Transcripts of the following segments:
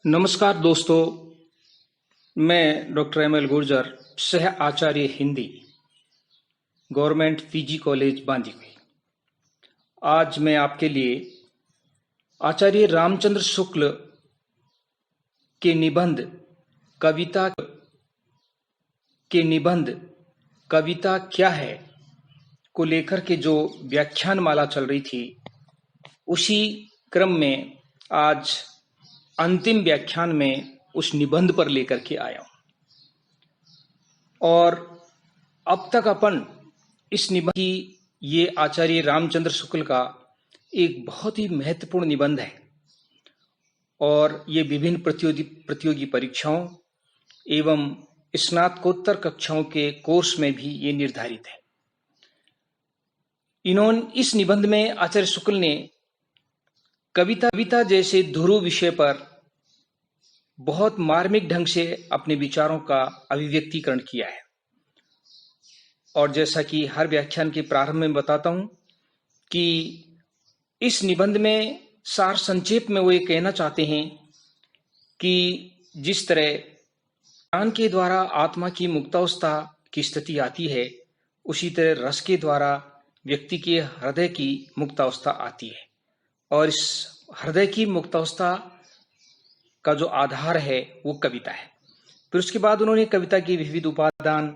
नमस्कार दोस्तों, मैं डॉक्टर एम एल गुर्जर, सह आचार्य Hindi, government PG college Bandikui. आज मैं आपके लिए आचार्य रामचंद्र शुक्ल के निबंध कविता क्या है को लेकर के जो व्याख्यान माला चल रही थी, उसी क्रम में आज अंतिम व्याख्यान में उस निबंध पर लेकर के आया हूं। और अब तक अपन इस निबंध की, ये आचार्य रामचंद्र शुक्ल का एक बहुत ही महत्वपूर्ण निबंध है और ये विभिन्न प्रतियोगी परीक्षाओं एवं स्नातकोत्तर कक्षाओं के कोर्स में भी ये निर्धारित है। इस निबंध में आचार्य शुक्ल ने कविता जैसे ध्रुव विषय पर बहुत मार्मिक ढंग से अपने विचारों का अभिव्यक्तिकरण किया है। और जैसा कि हर व्याख्यान के प्रारंभ में बताता हूं कि इस निबंध में सार संक्षेप में वो ये कहना चाहते हैं कि जिस तरह ज्ञान के द्वारा आत्मा की मुक्तावस्था की स्थिति आती है, उसी तरह रस के द्वारा व्यक्ति के हृदय की मुक्तावस्था आती है। और इस हृदय की मुक्तावस्था का जो आधार है वो कविता है। फिर उसके बाद उन्होंने कविता के विविध उपादान,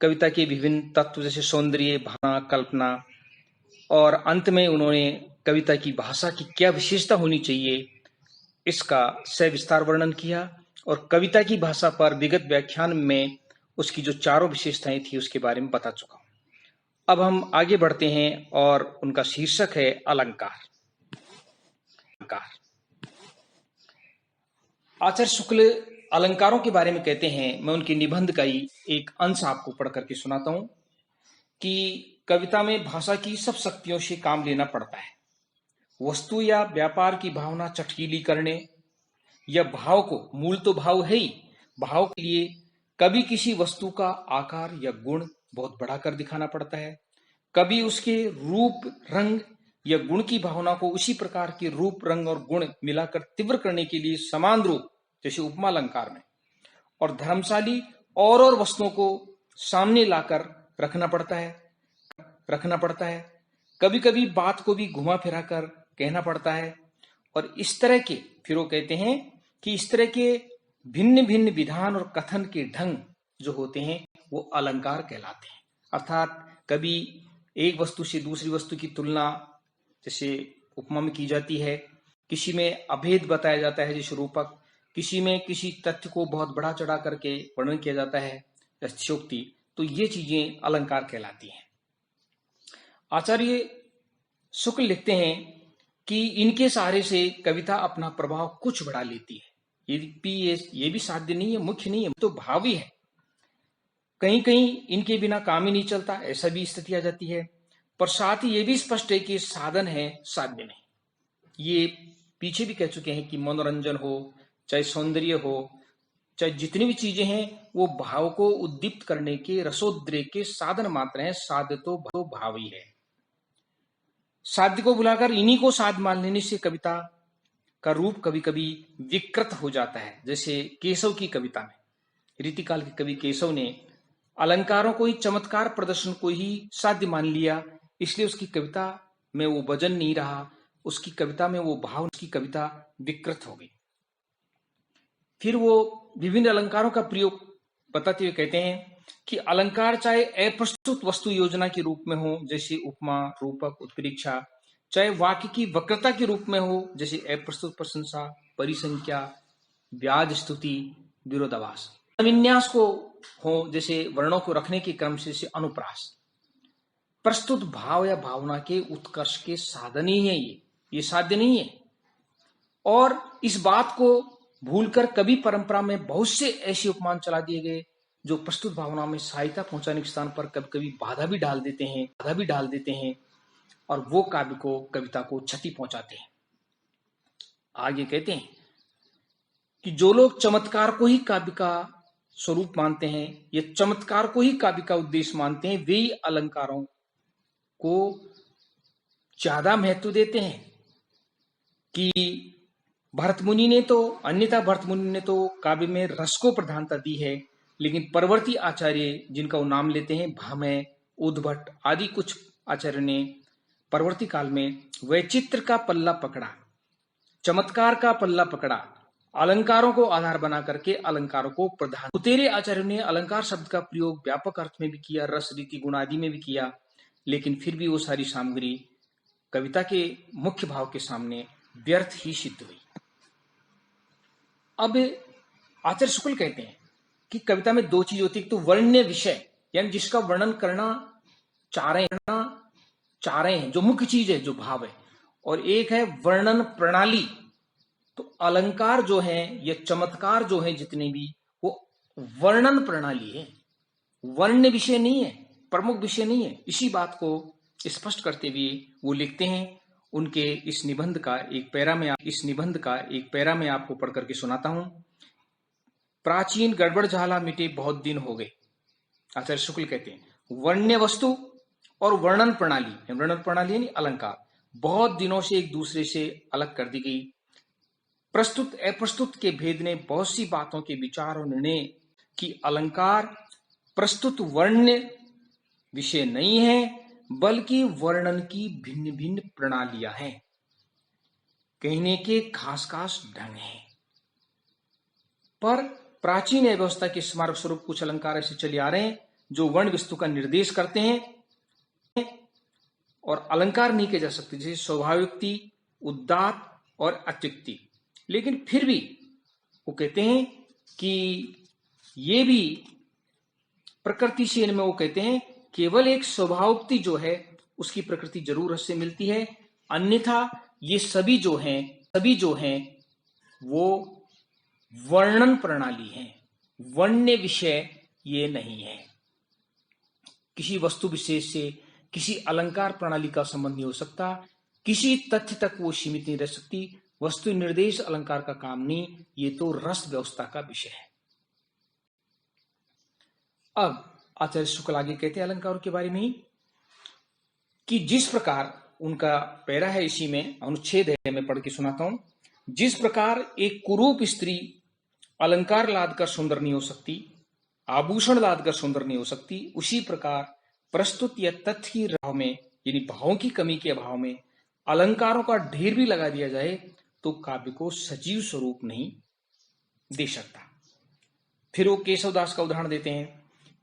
कविता के विभिन्न तत्व जैसे सौंदर्य, भावना, कल्पना, और अंत में उन्होंने कविता की भाषा की क्या विशेषता होनी चाहिए, इसका सविस्तार वर्णन किया। और कविता की भाषा पर विगत व्याख्यान में उसकी जो चारों विशेषताएं थी उसके बारे में बता चुका हूं। अब हम आगे बढ़ते हैं और उनका शीर्षक है अलंकार। आचार्य शुक्ल अलंकारों के बारे में कहते हैं, मैं उनके निबंध का ही एक अंश आपको पढ़ करके सुनाता हूं कि कविता में भाषा की सब शक्तियों से काम लेना पड़ता है। वस्तु या व्यापार की भावना चटकीली करने या भाव को, मूल तो भाव है ही, भाव के लिए कभी किसी वस्तु का आकार या गुण बहुत बड़ा कर दिखाना पड़ता है, कभी उसके रूप, रंग या गुण की भावना को उसी प्रकार के रूप, रंग और गुण मिलाकर तीव्र करने के लिए समान रूप, जैसे उपमा अलंकार में, और धर्मशाली और वस्तुओं को सामने लाकर रखना पड़ता है। कभी कभी बात को भी घुमा फिरा कर कहना पड़ता है। और इस तरह के, फिर वो कहते हैं कि इस तरह के भिन्न भिन्न विधान और कथन के ढंग जो होते हैं वो अलंकार कहलाते हैं। अर्थात कभी एक वस्तु से दूसरी वस्तु की तुलना जैसे उपमा में की जाती है, किसी में अभेद बताया जाता है जैसे रूपक, किसी में किसी तथ्य को बहुत बड़ा चढ़ा करके वर्णन किया जाता है अतिशयोक्ति, तो ये चीजें अलंकार कहलाती हैं। आचार्य शुक्ल लिखते हैं कि इनके सहारे से कविता अपना प्रभाव कुछ बढ़ा लेती है। ये भी साध्य नहीं है, मुख्य नहीं है, तो भाव ही है। कहीं कहीं इनके बिना काम ही नहीं चलता, ऐसा भी स्थिति आ जाती है। पर साथ ही ये भी स्पष्ट है कि साधन है, साध्य नहीं। ये पीछे भी कह चुके हैं कि मनोरंजन हो, चाहे सौंदर्य हो, चाहे जितनी भी चीजें हैं, वो भाव को उद्दीप्त करने के, रसोद्रेक के साधन मात्र हैं। साध्य तो भाव ही है। साध्य को बुलाकर इन्हीं को साध मान लेने से कविता का रूप कभी कभी विकृत हो जाता है। जैसे केशव की कविता में रीतिकाल के कवि केशव ने अलंकारों को ही, चमत्कार प्रदर्शन को ही साध्य मान लिया, इसलिए उसकी कविता में वो वजन नहीं रहा, उसकी कविता में वो भाव, उसकी कविता विकृत हो गई। फिर वो विभिन्न अलंकारों का प्रयोग बताते हुए कहते हैं कि अलंकार चाहे अप्रस्तुत वस्तु योजना के रूप में हो जैसे उपमा, रूपक, उत्प्रेक्षा, चाहे वाक्य की वक्रता के रूप में हो जैसे अप्रस्तुत प्रशंसा, परिसंख्या, व्याज स्तुति, विरोधाभास, विन्यास को हो जैसे वर्णों को रखने के क्रम से अनुप्रास, प्रस्तुत भाव या भावना के उत्कर्ष के साधन ही है ये साध्य नहीं है। और इस बात को भूलकर कभी परंपरा में बहुत से ऐसे उपमान चला दिए गए जो प्रस्तुत भावना में सहायता पहुंचाने के स्थान पर कभी कभी बाधा भी डाल देते हैं और वो काव्य को, कविता को क्षति पहुंचाते हैं। आगे कहते हैं कि जो लोग चमत्कार को ही काव्य का स्वरूप मानते हैं या चमत्कार को ही काव्य का उद्देश्य मानते हैं, वे ही अलंकारों को ज्यादा महत्व देते हैं कि भरत मुनि ने तो अन्यथा भरत मुनि ने तो काव्य में रस को प्रधानता दी है, लेकिन परवर्ती आचार्य जिनका वो नाम लेते हैं भामह, उद्भट आदि कुछ आचार्य ने परवर्ती काल में वैचित्र का पल्ला पकड़ा, चमत्कार का पल्ला पकड़ा, अलंकारों को आधार बना करके अलंकारों को प्रधान। उतेरे आचार्यों ने अलंकार शब्द का प्रयोग व्यापक अर्थ में भी किया, रस रीति गुण आदि में भी किया, लेकिन फिर भी वो सारी सामग्री कविता के मुख्य भाव के सामने व्यर्थ ही सिद्ध हुई। अब आचार्य शुक्ल कहते हैं कि कविता में दो चीज होती है, तो वर्ण्य विषय यानी जिसका वर्णन करना चाह रहे हैं, जो मुख्य चीज है, जो भाव है, और एक है वर्णन प्रणाली। तो अलंकार जो है या चमत्कार जो है जितने भी, वो वर्णन प्रणाली है, वर्ण्य विषय नहीं है, प्रमुख विषय नहीं है। इसी बात को स्पष्ट करते हुए वो लिखते हैं। उनके इस निबंध का एक पैरा में आपको पढ़ करके सुनाता हूं। प्राचीन गड़बड़ झाला मिटे बहुत दिन हो गए। आचार्य शुक्ल कहते हैं वर्ण्य वस्तु और वर्णन प्रणाली यानी अलंकार बहुत दिनों से एक दूसरे से अलग कर दी गई। प्रस्तुत अप्रस्तुत के भेद ने बहुत सी बातों के विचार और निर्णय कि अलंकार प्रस्तुत वर्ण्य विषय नहीं है, बल्कि वर्णन की भिन्न भिन्न प्रणालियां हैं, कहने के खास खास ढंग हैं। पर प्राचीन व्यवस्था के स्मारक स्वरूप कुछ अलंकार ऐसे चले आ रहे हैं जो वर्ण वस्तु का निर्देश करते हैं और अलंकार नहीं किए जा सकते, जैसे स्वाभाविकति, उदात्त और अत्युक्ति। लेकिन फिर भी वो कहते हैं कि ये भी प्रकृति से, इनमें वो कहते हैं केवल एक स्वभावोक्ति जो है उसकी प्रकृति जरूर रस से मिलती है, अन्यथा ये सभी जो हैं वो वर्णन प्रणाली है, वर्ण्य विषय ये नहीं है। किसी वस्तु विशेष से किसी अलंकार प्रणाली का संबंध नहीं हो सकता, किसी तथ्य तक वो सीमित नहीं रह सकती। वस्तु निर्देश अलंकार का काम नहीं, ये तो रस व्यवस्था का विषय है। अब आचार्य शुक्ल आगे कहते हैं अलंकारों के बारे में ही कि जिस प्रकार उनका पैरा है, इसी में अनुच्छेद है, मैं पढ़ के सुनाता हूं। जिस प्रकार एक कुरूप स्त्री अलंकार लाद कर सुंदर नहीं हो सकती, आभूषण लाद कर सुंदर नहीं हो सकती, उसी प्रकार प्रस्तुत या तथ्य की राह में यानी भावों की कमी के अभाव में अलंकारों का ढेर भी लगा दिया जाए तो काव्य को सजीव स्वरूप नहीं दे सकता। फिर वो केशवदास का उदाहरण देते हैं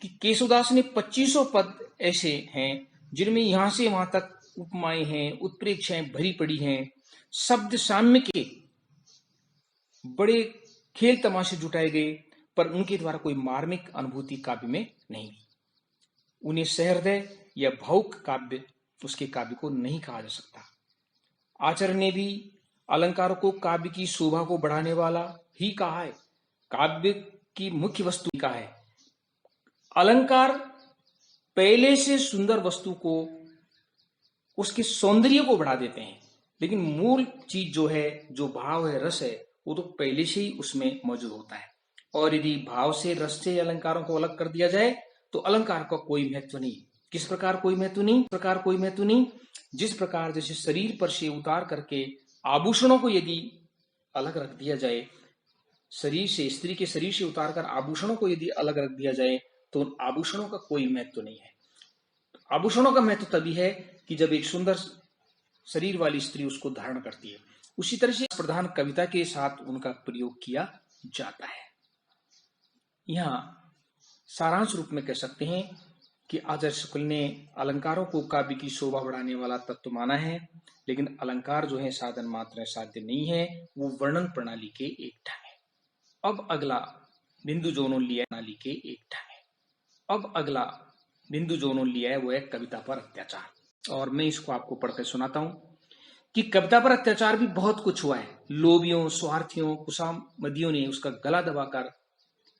कि केशवदास ने 2500 पद ऐसे हैं जिनमें यहां से वहां तक उपमाएं हैं, उत्प्रेक्षाएं भरी पड़ी हैं, शब्द साम्य के बड़े खेल तमाशे जुटाए गए, पर उनके द्वारा कोई मार्मिक अनुभूति काव्य में नहीं। उन्हें सहृदय या भावुक काव्य, उसके काव्य को नहीं कहा जा सकता। आचार्य ने भी अलंकारों को काव्य की शोभा को बढ़ाने वाला ही कहा है, काव्य की मुख्य वस्तु का है। अलंकार पहले से सुंदर वस्तु को, उसके सौंदर्य को बढ़ा देते हैं, लेकिन मूल चीज जो है, जो भाव है, रस है, वो तो पहले से ही उसमें मौजूद होता है। और यदि भाव से, रस से अलंकारों को अलग कर दिया जाए तो अलंकार का कोई महत्व नहीं। किस प्रकार कोई महत्व नहीं? जिस प्रकार जैसे शरीर पर से उतार करके आभूषणों को यदि अलग रख दिया जाए, शरीर से, स्त्री के शरीर से उतार कर आभूषणों को यदि अलग रख दिया जाए तो उन आभूषणों का कोई महत्व नहीं है। आभूषणों का महत्व तभी है कि जब एक सुंदर शरीर वाली स्त्री उसको धारण करती है। उसी तरह से प्रधान कविता के साथ उनका प्रयोग किया जाता है। यहां सारांश रूप में कह सकते हैं कि आचार्य शुक्ल ने अलंकारों को काव्य की शोभा बढ़ाने वाला तत्व माना है, लेकिन अलंकार जो है साधन मात्र है, साध्य नहीं है, वो वर्णन प्रणाली के एक ढंग है। अब अगला बिंदु जो उन्होंने लिया प्रणाली के एक ढंग है। अब अगला बिंदु जो उन्होंने लिया है वो है कविता पर अत्याचार। और मैं इसको आपको पढ़कर सुनाता हूं कि कविता पर अत्याचार भी बहुत कुछ हुआ है। लोभियों, स्वार्थियों, कुशामदियों ने उसका गला दबाकर,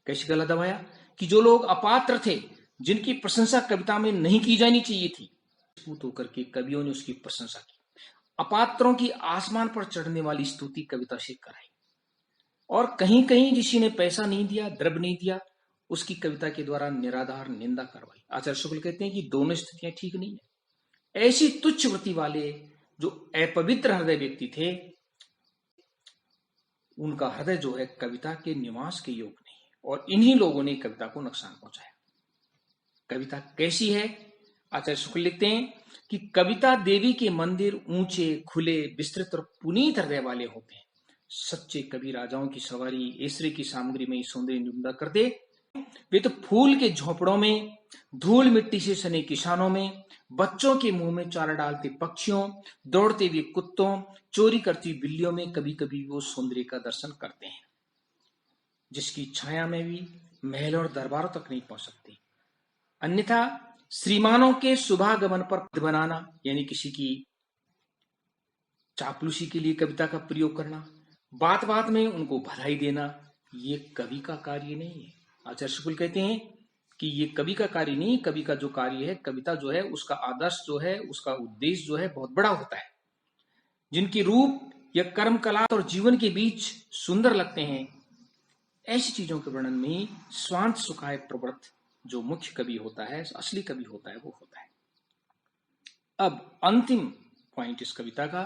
कैसे गला दबाया कि जो लोग अपात्र थे, जिनकी प्रशंसा कविता में नहीं की जानी चाहिए थी, मजबूत होकर के कवियों ने उसकी प्रशंसा की। अपात्रों की आसमान पर चढ़ने वाली स्तुति कविता से कराई। और कहीं कहीं किसी ने पैसा नहीं दिया, द्रव्य नहीं दिया, उसकी कविता के द्वारा निराधार निंदा करवाई। आचार्य शुक्ल कहते हैं कि दोनों स्थितियां ठीक नहीं है। ऐसी तुच्छ वृत्ति वाले जो अपवित्र हृदय व्यक्ति थे, उनका हृदय जो है कविता के निवास के योग नहीं है, और इन्हीं लोगों ने कविता को नुकसान पहुंचाया। कविता कैसी है? आचार्य शुक्ल लिखते हैं कि कविता देवी के मंदिर ऊंचे, खुले, विस्तृत और पुनीत हृदय वाले होते हैं। सच्चे कवि राजाओं की सवारी ऐश्वर्य की सामग्री में सौंदर्य निबंध करते। वे तो फूल के झोपड़ों में, धूल मिट्टी से सने किसानों में, बच्चों के मुंह में चारा डालते पक्षियों, दौड़ते हुए कुत्तों, चोरी करती बिल्लियों में कभी कभी वो सौंदर्य का दर्शन करते हैं, जिसकी छाया में भी महल और दरबारों तक नहीं पहुंच सकती। अन्यथा श्रीमानों के शुभागमन पर बनाना, यानी किसी की चापलूसी के लिए कविता का प्रयोग करना, बात बात में उनको बधाई देना, ये कवि का कार्य नहीं है। आचार्य शुक्ल कहते हैं कि ये कवि का कार्य नहीं, कवि का जो कार्य है, कविता जो है उसका आदर्श जो है, उसका उद्देश्य जो है बहुत बड़ा होता है। जिनकी रूप या कर्म कला और जीवन के बीच सुंदर लगते हैं, ऐसी चीजों के वर्णन में ही स्वांत सुखाय प्रवृत्त जो मुख्य कवि होता है, असली कवि होता है, वो होता है। अब अंतिम पॉइंट इस कविता का,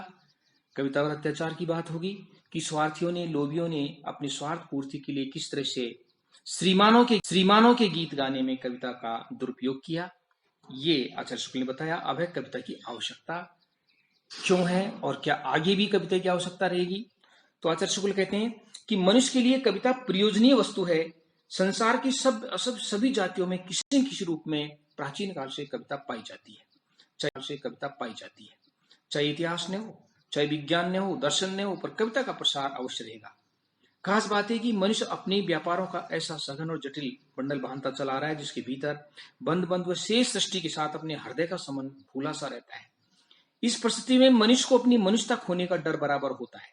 कविता और अत्याचार की बात होगी कि स्वार्थियों ने, लोभियों ने अपनी स्वार्थ पूर्ति के लिए किस तरह से श्रीमानों के गीत गाने में कविता का दुरुपयोग किया, ये आचार्य शुक्ल ने बताया। अब है कविता की आवश्यकता क्यों है और क्या आगे भी कविता की आवश्यकता रहेगी। तो आचार्य शुक्ल कहते हैं कि मनुष्य के लिए कविता प्रयोजनीय वस्तु है। संसार की सभी जातियों में किसी न किसी रूप में प्राचीन काल से कविता पाई जाती है, चाहे इतिहास ने हो, चाहे विज्ञान ने हो, दर्शन ने हो, पर कविता का प्रसार अवश्य रहेगा। खास बात है कि मनुष्य अपने व्यापारों का ऐसा सघन और जटिल बंडल बांधता चला रहा है, जिसके भीतर बंद व शेष सृष्टि के साथ अपने हृदय का संबंध भूला सा रहता है। इस परिस्थिति में मनुष्य को अपनी मनुष्यता खोने का डर बराबर होता है।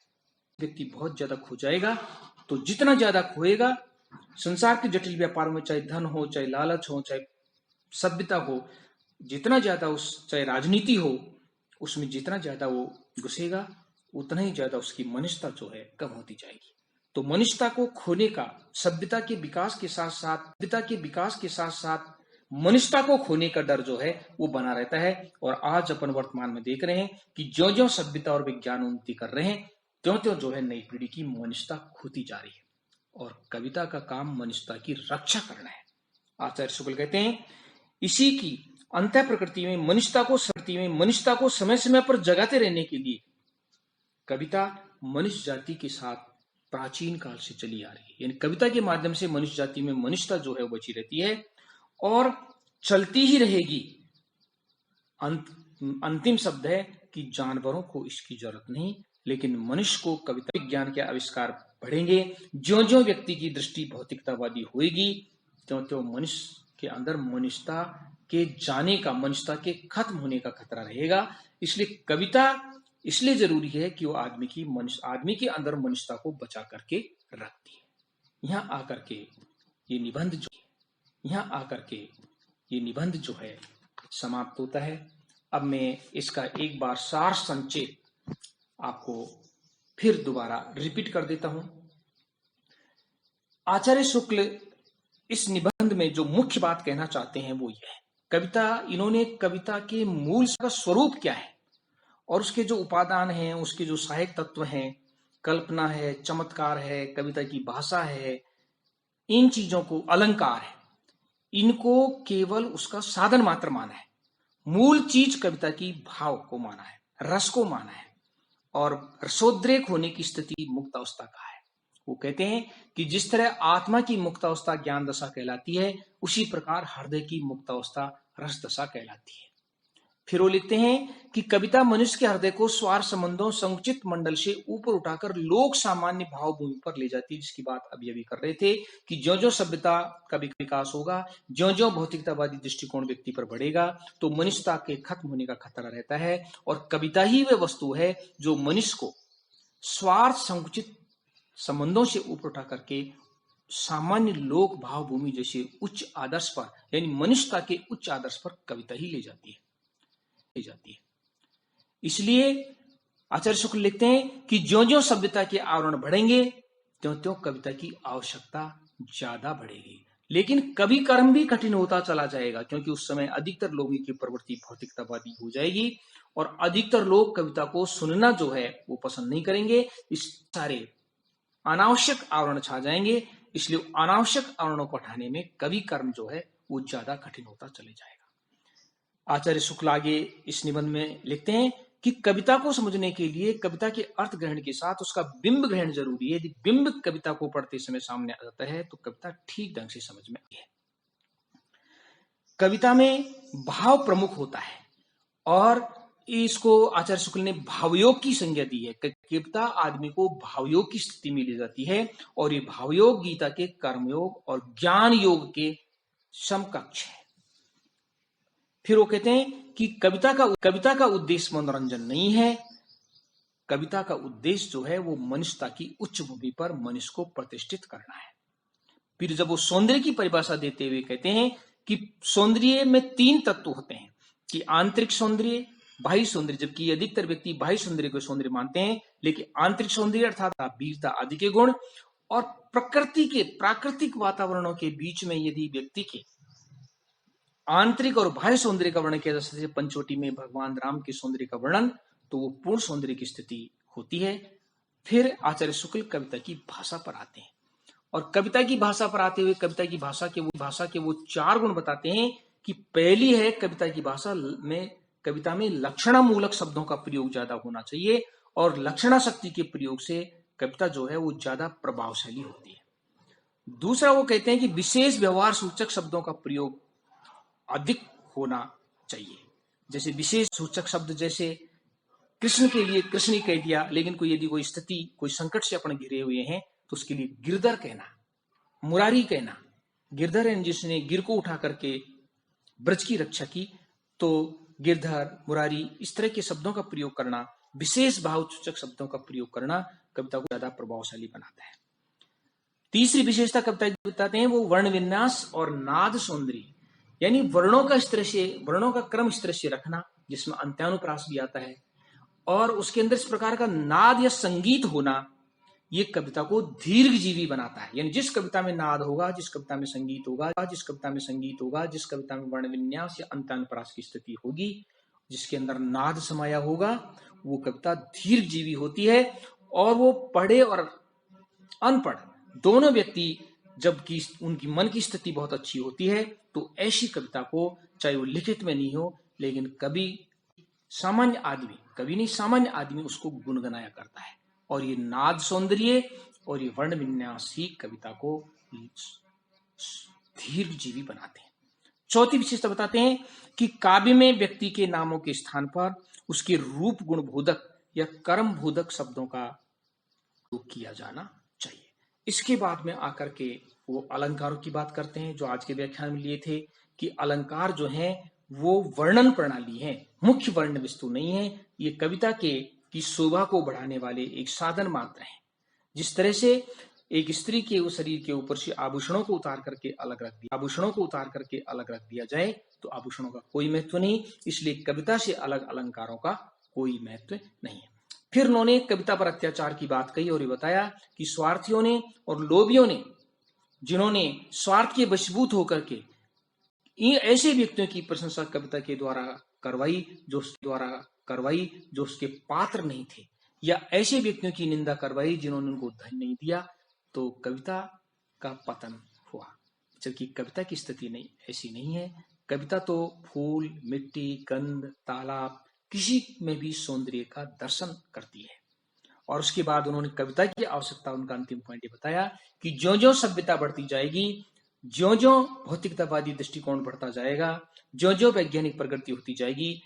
व्यक्ति बहुत ज्यादा खो जाएगा, तो जितना ज्यादा खोएगा, संसार के जटिल व्यापारों में, चाहे धन हो, चाहे लालच हो, चाहे सभ्यता हो, जितना ज्यादा चाहे राजनीति हो, उसमें जितना ज्यादा वो घुसेगा, उतना ही ज्यादा उसकी मनुष्यता जो है कम होती जाएगी। तो मनुष्यता को खोने का, सभ्यता के विकास के साथ साथ मनुष्यता को खोने का डर जो है वो बना रहता है। और आज अपन वर्तमान में देख रहे हैं कि ज्यो ज्यो सभ्यता और विज्ञान उन्नति कर रहे हैं, त्यों त्यों जो है नई पीढ़ी की मनुष्यता खोती जा रही है, और कविता का काम मनुष्यता की रक्षा करना है। आचार्य शुक्ल कहते हैं इसी की अंत प्रकृति में मनुष्यता को समय समय पर जगाते रहने के लिए कविता मनुष्य जाति के साथ प्राचीन काल से चली आ रही है। यानी कविता के माध्यम से मनुष्य जाति में मनुष्यता जो है वो बची रहती है और चलती ही रहेगी। अंतिम शब्द है कि जानवरों को इसकी जरूरत नहीं, लेकिन मनुष्य को कविता विज्ञान के आविष्कार बढ़ेंगे। ज्यों ज्यों व्यक्ति की दृष्टि भौतिकतावादी होगी, त्यों त्यों मनुष्य के अंदर मनुष्यता के जाने का, मनुष्यता के खत्म होने का खतरा रहेगा। इसलिए कविता इसलिए जरूरी है कि वो आदमी के अंदर मनुष्यता को बचा करके रखती है। यहाँ आकर के ये निबंध जो है समाप्त होता है। अब मैं इसका एक बार सार संक्षेप आपको फिर दोबारा रिपीट कर देता हूं। आचार्य शुक्ल इस निबंध में जो मुख्य बात कहना चाहते हैं वो यह है, इन्होंने कविता के मूल का स्वरूप क्या है और उसके जो उपादान हैं, उसके जो सहायक तत्व हैं, कल्पना है, चमत्कार है, कविता की भाषा है, इन चीजों को, अलंकार है, इनको केवल उसका साधन मात्र माना है। मूल चीज कविता की भाव को माना है, रस को माना है, और रसोद्रेक होने की स्थिति मुक्तावस्था का है। वो कहते हैं कि जिस तरह आत्मा की मुक्तावस्था ज्ञान दशा कहलाती है, उसी प्रकार हृदय की मुक्तावस्था रस दशा कहलाती है। फिर वो लिखते हैं कि कविता मनुष्य के हृदय को स्वार्थ संबंधों, संकुचित मंडल से ऊपर उठाकर लोक सामान्य भाव भूमि पर ले जाती है, जिसकी बात अभी अभी कर रहे थे कि ज्यों ज्यों सभ्यता का विकास होगा, ज्यों ज्यों भौतिकतावादी दृष्टिकोण व्यक्ति पर बढ़ेगा, तो मनुष्यता के खत्म होने का खतरा रहता है। और कविता ही वह वस्तु है जो मनुष्य को स्वार्थ संकुचित संबंधों से ऊपर उठा करके सामान्य लोक भाव भूमि जैसे उच्च आदर्श पर, यानी मनुष्यता के उच्च आदर्श पर कविता ही ले जाती है। इसलिए आचार्य शुक्ल लिखते हैं कि ज्यों ज्यों सभ्यता के आवरण बढ़ेंगे, त्यों त्यों कविता की आवश्यकता ज्यादा बढ़ेगी। लेकिन कभी कर्म भी कठिन होता चला जाएगा, क्योंकि उस समय अधिकतर लोगों की प्रवृत्ति भौतिकतावादी हो जाएगी और अधिकतर लोग कविता को सुनना जो है वो पसंद नहीं करेंगे। इस सारे अनावश्यक आवरण छा जाएंगे, इसलिए अनावश्यक आवरणों को हटाने में कवि कर्म जो है वो ज्यादा कठिन होता चले जाएगा। आचार्य शुक्ल आगे इस निबंध में लिखते हैं कि कविता को समझने के लिए कविता के अर्थ ग्रहण के साथ उसका बिंब ग्रहण जरूरी है। यदि बिंब कविता को पढ़ते समय सामने आ जाता है तो कविता ठीक ढंग से समझ में आती है। कविता में भाव प्रमुख होता है और इसको आचार्य शुक्ल ने भावयोग की संज्ञा दी है। कविता आदमी को भावयोग की स्थिति में ले जाती है और ये भावयोग गीता के कर्मयोग और ज्ञान योग के समकक्ष है। फिर वो कहते हैं कि कविता का उद्देश्य मनोरंजन नहीं है। कविता का उद्देश्य जो है वो मनुष्यता की उच्च भूमि पर मनुष्य को प्रतिष्ठित करना है। फिर जब वो सौंदर्य की परिभाषा देते हुए कहते हैं कि सौंदर्य में 3 तत्व होते हैं कि आंतरिक सौंदर्य, बाह्य सौंदर्य, जबकि अधिकतर व्यक्ति बाह्य सौंदर्य को सौंदर्य मानते हैं, लेकिन आंतरिक सौंदर्य अर्थात वीरता आदि के गुण और प्रकृति के प्राकृतिक वातावरणों के बीच में यदि व्यक्ति के आंतरिक और बाह्य सौंदर्य का वर्णन किया जा सकता है, पंचवटी में भगवान राम के सौंदर्य का वर्णन, तो वो पूर्ण सौंदर्य की स्थिति होती है। फिर आचार्य शुक्ल कविता की भाषा पर आते हैं और कविता की भाषा पर आते हुए कविता की भाषा के वो 4 गुण बताते हैं कि पहली है कविता की भाषा में कविता में लक्षणा मूलक शब्दों का प्रयोग ज्यादा होना चाहिए और लक्षणा शक्ति के प्रयोग से कविता जो है वो ज्यादा प्रभावशाली होती है। दूसरा वो कहते हैं कि विशेष व्यवहार सूचक शब्दों का प्रयोग अधिक होना चाहिए। जैसे विशेष सूचक शब्द, जैसे कृष्ण के लिए कृष्ण ही कह दिया, लेकिन यदि कोई स्थिति कोई संकट से अपन घिरे हुए हैं तो उसके लिए गिरधर कहना, मुरारी कहना। गिरधर जिसने गिर को उठा करके ब्रज की रक्षा की, तो गिरधर, मुरारी, इस तरह के शब्दों का प्रयोग करना, विशेष भाव सूचक शब्दों का प्रयोग करना कविता को ज्यादा प्रभावशाली बनाता है। तीसरी विशेषता कविता की बताते हैं वो वर्ण विन्यास और नाद सौंदर्य, यानी वर्णों का क्रम इस तरह से रखना जिसमें अंत्यानुप्रास भी आता है और उसके अंदर इस प्रकार का नाद या संगीत होना, ये कविता को दीर्घजीवी बनाता है। यानी जिस कविता में नाद होगा, जिस कविता में संगीत होगा, जिस कविता में वर्ण विन्यास या अंत्यानुप्रास की स्थिति होगी, जिसके अंदर नाद समाया होगा, वो कविता दीर्घजीवी होती है और वो पढ़े और अनपढ़ दोनों व्यक्ति जबकि उनकी मन की स्थिति बहुत अच्छी होती है तो ऐसी कविता को, चाहे वो लिखित में नहीं हो, लेकिन सामान्य आदमी उसको गुनगुनाया करता है। और ये नाद सौंदर्य और ये वर्ण विन्यास ही कविता को दीर्घजीवी बनाते हैं। चौथी विशेषता बताते हैं कि काव्य में व्यक्ति के नामों के स्थान पर उसके रूप गुण बोधक या कर्म बोधक शब्दों का उपयोग किया जाना चाहिए। इसके बाद में आकर के वो अलंकारों की बात करते हैं जो आज के व्याख्यान में लिए थे कि अलंकार जो है वो वर्णन प्रणाली है, मुख्य वर्ण वस्तु नहीं है। ये कविता की शोभा को बढ़ाने वाले एक साधन मात्र हैं। जिस तरह से एक स्त्री के उस शरीर के ऊपर से आभूषणों को उतार करके अलग रख दिया जाए तो आभूषणों का कोई महत्व नहीं, इसलिए कविता से अलग अलंकारों का कोई महत्व नहीं है। फिर उन्होंने कविता पर अत्याचार की बात कही और ये बताया कि स्वार्थियों ने और लोभियों ने, जिन्होंने स्वार्थ के वशीभूत होकर के ऐसे व्यक्तियों की प्रशंसा कविता के द्वारा करवाई जो उसके पात्र नहीं थे, या ऐसे व्यक्तियों की निंदा करवाई जिन्होंने उनको धन नहीं दिया, तो कविता का पतन हुआ। जबकि कविता की स्थिति ऐसी नहीं है। कविता तो फूल, मिट्टी, गंध, तालाब, किसी में भी सौंदर्य का दर्शन करती है। और उसके बाद उन्होंने कविता की आवश्यकता, उनका अंतिम पॉइंट ये बताया कि ज्यो-ज्यो सभ्यता बढ़ती जाएगी, ज्यो-ज्यो भौतिकतावादी दृष्टिकोण बढ़ता जाएगा, ज्यो-ज्यो वैज्ञानिक प्रगति होती जाएगी,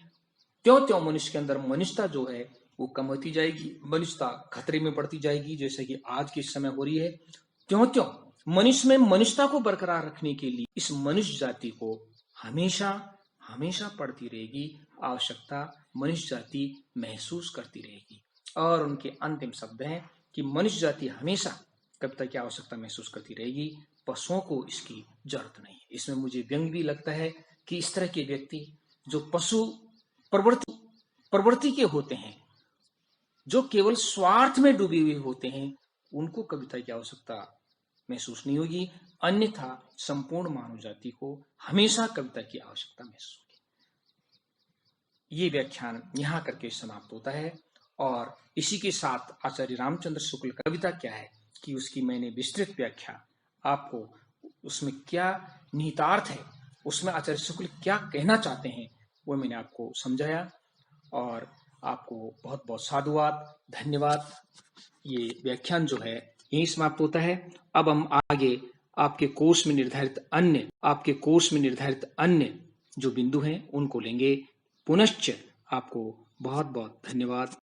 त्यों-त्यों मनुष्य के अंदर मनुष्यता जो है वो कम होती जाएगी, मनुष्यता खतरे में पड़ती जाएगी, जैसे कि आज के समय हो रही है। त्यों-त्यों मनुष्य में मनुष्यता को बरकरार रखने के लिए इस मनुष्य जाति को हमेशा पड़ती रहेगी आवश्यकता, मनुष्य जाति महसूस करती रहेगी। और उनके अंतिम शब्द हैं कि मनुष्य जाति हमेशा कविता की आवश्यकता महसूस करती रहेगी, पशुओं को इसकी जरूरत नहीं। इसमें मुझे व्यंग भी लगता है कि इस तरह के व्यक्ति जो पशु प्रवृत्ति के होते हैं, जो केवल स्वार्थ में डूबे हुए होते हैं, उनको कविता की आवश्यकता महसूस नहीं होगी, अन्यथा संपूर्ण मानव जाति को हमेशा कविता की आवश्यकता महसूस होगी। ये व्याख्यान यहाँ करके समाप्त होता है और इसी के साथ आचार्य रामचंद्र शुक्ल कविता क्या है कि उसकी मैंने विस्तृत व्याख्या आपको, उसमें क्या निहितार्थ है, उसमें आचार्य शुक्ल क्या कहना चाहते हैं, वो मैंने आपको समझाया। और आपको बहुत बहुत साधुवाद, धन्यवाद। ये व्याख्यान जो है यही समाप्त होता है। अब हम आगे आपके कोर्स में निर्धारित अन्य जो बिंदु हैं उनको लेंगे। पुनश्च आपको बहुत बहुत धन्यवाद।